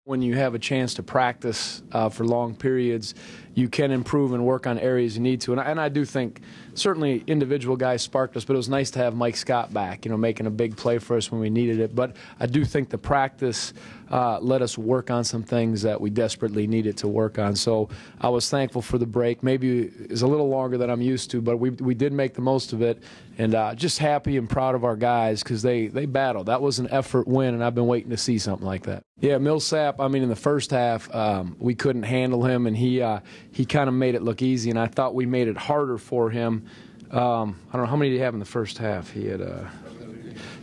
When you have a chance to practice for long periods, you can improve and work on areas you need to. And I do think certainly individual guys sparked us, but it was nice to have Mike Scott back, making a big play for us when we needed it. But I do think the practice let us work on some things that we desperately needed to work on. So I was thankful for the break. Maybe it's a little longer than I'm used to, but we did make the most of it. And just happy and proud of our guys because they battled. That was an effort win, and I've been waiting to see something like that. Yeah, Millsap, in the first half, we couldn't handle him, and he kind of made it look easy, and I thought we made it harder for him. I don't know, how many did he have in the first half? He had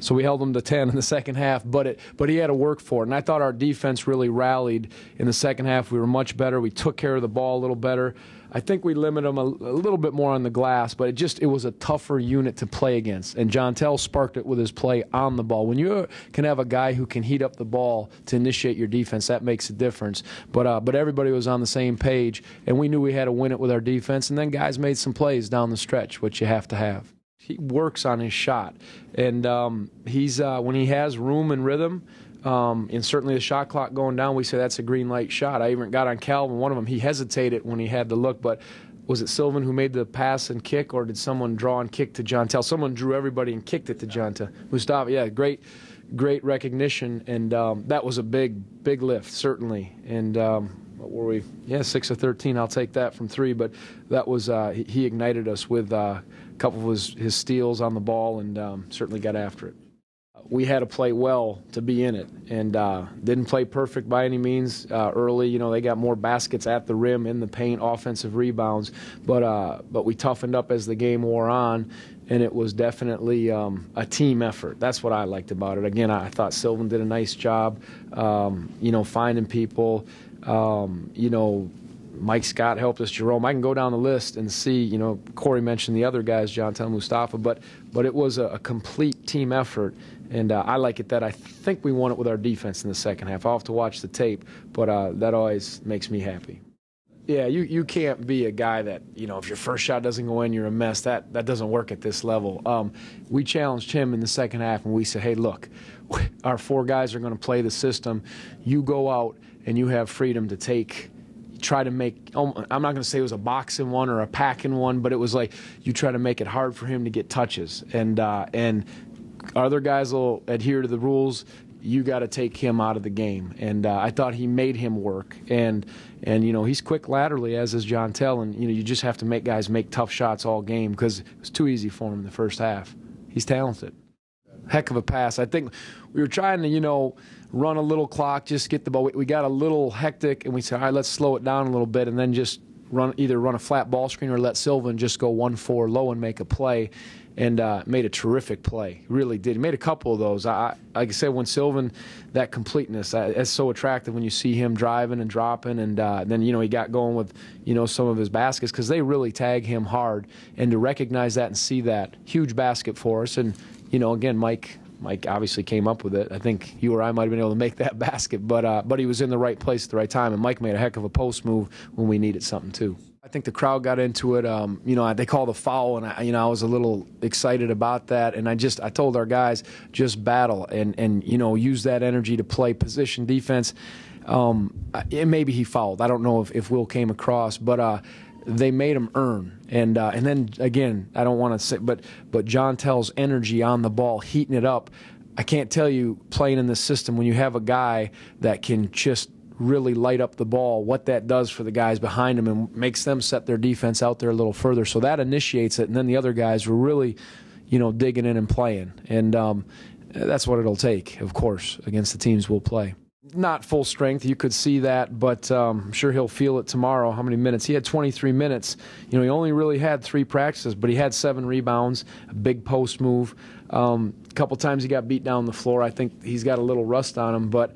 so we held him to 10 in the second half, but he had to work for it. And I thought our defense really rallied in the second half. We were much better. We took care of the ball a little better. I think we limited him a little bit more on the glass, but it was a tougher unit to play against. And John Tell sparked it with his play on the ball. When you can have a guy who can heat up the ball to initiate your defense, that makes a difference. But everybody was on the same page, and we knew we had to win it with our defense. And then guys made some plays down the stretch, which you have to have. He works on his shot, and he's when he has room and rhythm, and certainly the shot clock going down, we say that's a green light shot. I even got on Calvin, one of them. He hesitated when he had to look, but was it Sylvan who made the pass and kick, or did someone draw and kick to John Tell? Someone drew everybody and kicked it to John Tell. Mustafa, yeah, great recognition, and that was a big lift, certainly. And what were we? Yeah, 6 of 13. I'll take that from 3. But that was he ignited us with a couple of his steals on the ball, and certainly got after it. We had to play well to be in it, and didn't play perfect by any means early. They got more baskets at the rim, in the paint, offensive rebounds, but we toughened up as the game wore on, and it was definitely a team effort. That's what I liked about it. Again, I thought Sylvan did a nice job, finding people. Mike Scott helped us. Jerome, I can go down the list and see, Corey mentioned the other guys, John Tell, Mustafa, but it was a complete team effort, and I like it that I think we won it with our defense in the second half. I'll have to watch the tape, but that always makes me happy. Yeah, you can't be a guy that, if your first shot doesn't go in, you're a mess. That doesn't work at this level. We challenged him in the second half, and we said, hey, look, our 4 guys are going to play the system. You go out and you have freedom to try to make, I'm not going to say it was a boxing one or a packing one, but it was like you try to make it hard for him to get touches. And other guys will adhere to the rules. You got to take him out of the game. And I thought he made him work. And he's quick laterally, as is John Tell. And, you just have to make guys make tough shots all game because it was too easy for him in the first half. He's talented. Heck of a pass. I think we were trying to, run a little clock, just get the ball. We got a little hectic, and we said, all right, let's slow it down a little bit, and then just either run a flat ball screen or let Sylvan just go 1-4 low and make a play, and made a terrific play. Really did. He made a couple of those. Like I said, when Sylvan, that completeness, that's so attractive when you see him driving and dropping, and then, he got going with, some of his baskets because they really tag him hard, and to recognize that and see that, huge basket for us. And, again, Mike obviously came up with it. I think you or I might have been able to make that basket, but he was in the right place at the right time, and Mike made a heck of a post move when we needed something too. I think the crowd got into it. They called a foul, and I was a little excited about that. And I told our guys, just battle and use that energy to play position defense. Maybe he fouled. I don't know if Will came across, but they made him earn. And then again, I don't want to say, but John Tell's energy on the ball, heating it up. I can't tell you, playing in this system, when you have a guy that can just really light up the ball, what that does for the guys behind him and makes them set their defense out there a little further. So that initiates it, and then the other guys were really, digging in and playing. And that's what it'll take, of course, against the teams we'll play. Not full strength, you could see that, but I'm sure he'll feel it tomorrow. How many minutes? He had 23 minutes. He only really had 3 practices, but he had 7 rebounds, a big post move. A couple times he got beat down the floor. I think he's got a little rust on him, but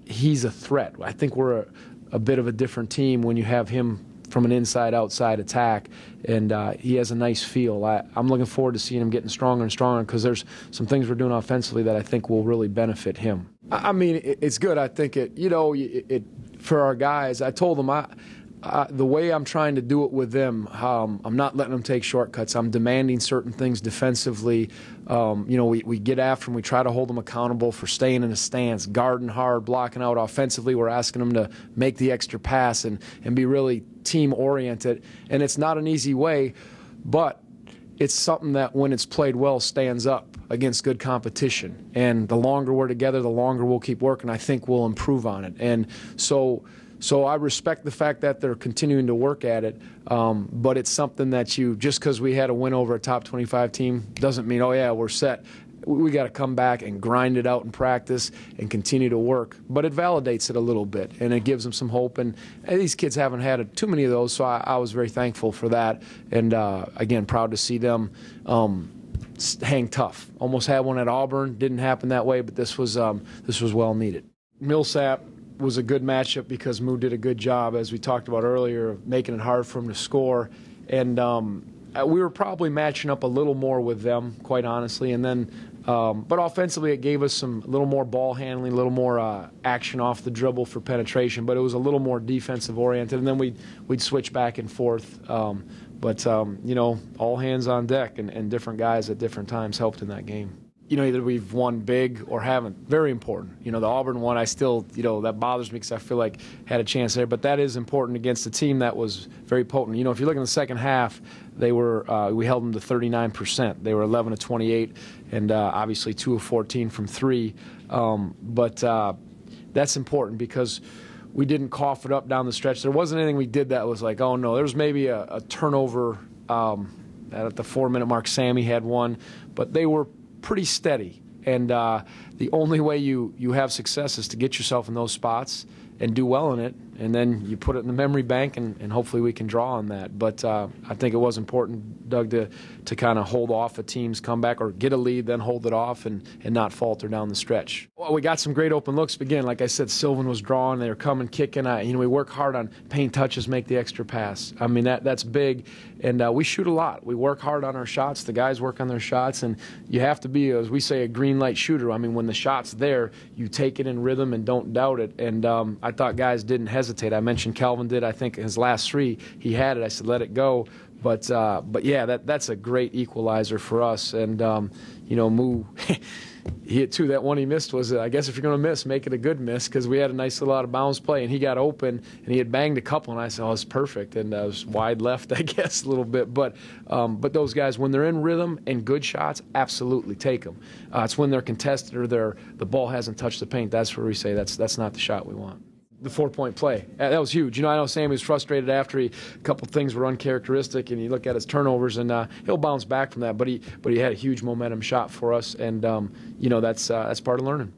he's a threat. I think we're a bit of a different team when you have him from an inside-outside attack, and he has a nice feel. I'm looking forward to seeing him getting stronger and stronger because there's some things we're doing offensively that I think will really benefit him. It's good. I think it for our guys, I told them The way I'm trying to do it with them, I'm not letting them take shortcuts. I'm demanding certain things defensively. We get after them. We try to hold them accountable for staying in a stance, guarding hard, blocking out. Offensively, we're asking them to make the extra pass and be really team-oriented. And it's not an easy way, but it's something that, when it's played well, stands up against good competition. And the longer we're together, the longer we'll keep working. I think we'll improve on it. And so I respect the fact that they're continuing to work at it, but it's something that just because we had a win over a top 25 team doesn't mean, oh yeah, we're set. We got to come back and grind it out in practice and continue to work. But it validates it a little bit, and it gives them some hope. And these kids haven't had too many of those, so I was very thankful for that. And again, proud to see them hang tough. Almost had one at Auburn. Didn't happen that way, but this was well needed. Millsap was a good matchup because Moo did a good job, as we talked about earlier, of making it hard for him to score. And we were probably matching up a little more with them, quite honestly. And then, but offensively, it gave us a little more ball handling, a little more action off the dribble for penetration. But it was a little more defensive oriented. And then we'd switch back and forth. But all hands on deck, and different guys at different times helped in that game. Either we've won big or haven't. Very important. The Auburn one, I still, that bothers me because I feel like had a chance there. But that is important against a team that was very potent. If you look in the second half, we held them to 39%. They were 11 of 28, and obviously 2 of 14 from 3. But that's important because we didn't cough it up down the stretch. There wasn't anything we did that was like, oh no. There was maybe a turnover at the 4-minute mark. Sammy had one, but they were pretty steady. And the only way you have success is to get yourself in those spots and do well in it, and then you put it in the memory bank, and hopefully we can draw on that. But I think it was important, Doug, to kind of hold off a team's comeback or get a lead, then hold it off and not falter down the stretch. Well, we got some great open looks. But again, like I said, Sylvan was drawing. They were coming, kicking. We work hard on paint touches, make the extra pass. I mean, that's big. And we shoot a lot. We work hard on our shots. The guys work on their shots. And you have to be, as we say, a green light shooter. I mean, when the shot's there, you take it in rhythm and don't doubt it. And I thought guys didn't hesitate. I mentioned Calvin did. I think his last 3, he had it. I said, let it go. But yeah, that's a great equalizer for us. And, Moo, he hit 2. That one he missed was, I guess if you're going to miss, make it a good miss, because we had a nice little out-of-bounds play, and he got open, and he had banged a couple, and I said, oh, it's perfect. And I was wide left, I guess, a little bit. But those guys, when they're in rhythm and good shots, absolutely take them. It's when they're contested or the ball hasn't touched the paint. That's where we say that's not the shot we want. The 4-point play. That was huge. I know Sammy was frustrated after a couple things were uncharacteristic, and you look at his turnovers, and he'll bounce back from that. But he had a huge momentum shot for us, and that's part of learning.